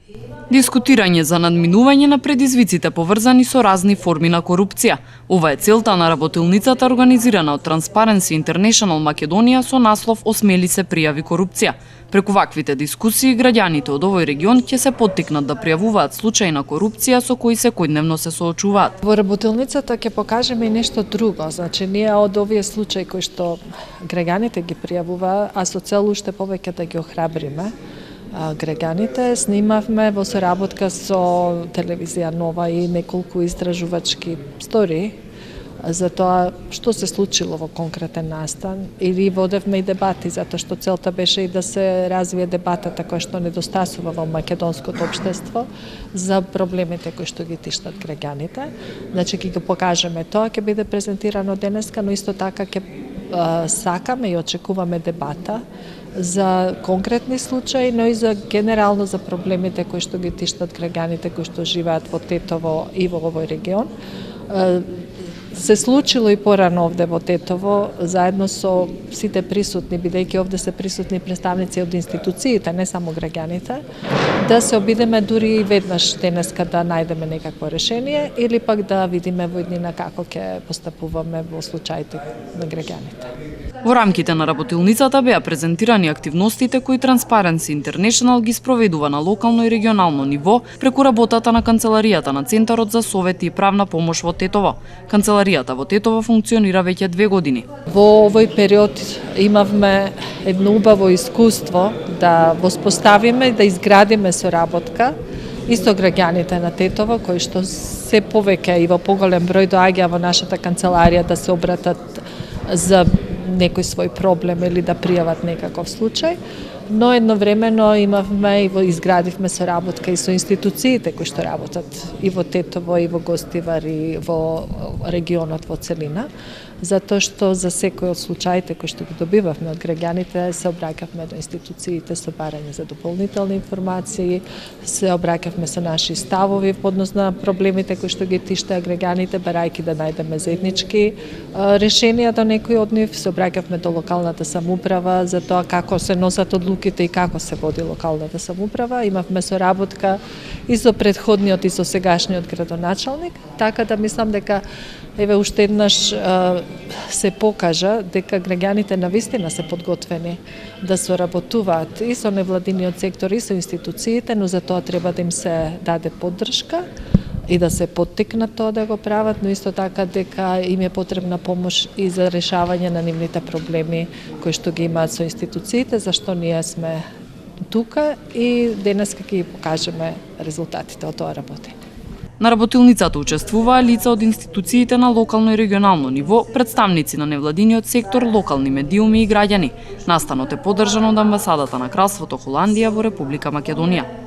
Дискутирање за надминување на предизвиците поврзани со разни форми на корупција. Ова е целта на работилницата организирана од Transparency International Македонија со наслов "Осмели се пријави корупција". Преку ваквите дискусии граѓаните од овој регион ќе се поттикнат да пријавуваат случаи на корупција со кои секојдневно се соочуваат. Во работилницата ќе покажеме и нешто друго. Значи, ние од овие случаи кои што граѓаните ги пријавуваат, а со цел уште повеќе да ги охрабриме граѓаните, снимавме во соработка со телевизија Нова и неколку истражувачки стори за тоа што се случило во конкретен настан, или водевме и дебати, затоа што целта беше и да се развие дебатата која што недостасува во македонското општество за проблемите кои што ги тиштат граѓаните. Значи, ќе го покажеме тоа, ќе биде презентирано денеска, но исто така ќе сакаме и очекуваме дебата за конкретни случаи, но и за генерално за проблемите кои што ги тиштат граѓаните кои што живеат во Тетово и во овој регион. Се случило и порано овде во Тетово, заедно со сите присутни, бидејќи овде се присутни представници од институциите, не само граѓаните, да се обидеме дури и веднаш денеска да најдеме некакво решение или пак да видиме во иднина како ќе постапуваме во случаите на граѓаните. Во рамките на работилницата беа презентирани активностите кои Transparency International ги спроведува на локално и регионално ниво преку работата на Канцеларијата на Центарот за совети и правна помош во Тетово. Канцеларијата во Тетово функционира веќе 2 години. Во овој период имавме едно убаво искуство да воспоставиме и да изградиме соработка и со граѓаните на Тетово, кои што се повеќе и во поголем број доаѓа во нашата канцеларија да се обратат за некој свој проблем или да пријават некаков случај, но едновремено имавме и изградивме соработка и со институциите кои што работат и во Тетово, и во Гостивар, и во регионот во целина, затоа што за секој од случаите кои што ги добивавме од граѓаните се обраќавме до институциите со барање за дополнителни информации, се обраќавме со наши ставови по однос на проблемите кои што ги тиштеа граѓаните, барајќи да најдеме заеднички решенија до некои од нив, се обраќавме до локалната самоуправа за тоа како се носат одлуките и како се води локалната самоуправа. Имавме соработка и со претходниот и со сегашниот градоначалник, така да мислам дека еве уште еднаш се покажа дека граѓаните навистина се подготвени да соработуваат и со невладиниот сектор и со институциите, но за тоа треба да им се даде поддршка и да се поттикнат тоа да го прават, но исто така дека им е потребна помош и за решавање на нивните проблеми кои што ги имаат со институциите, зашто ние сме тука и денеска ќе ги покажеме резултатите од тоа работење. На работилницата учествуваа лица од институциите на локално и регионално ниво, представници на невладиниот сектор, локални медиуми и граѓани. Настанот е поддржан од амбасадата на Кралството Холандија во Република Македонија.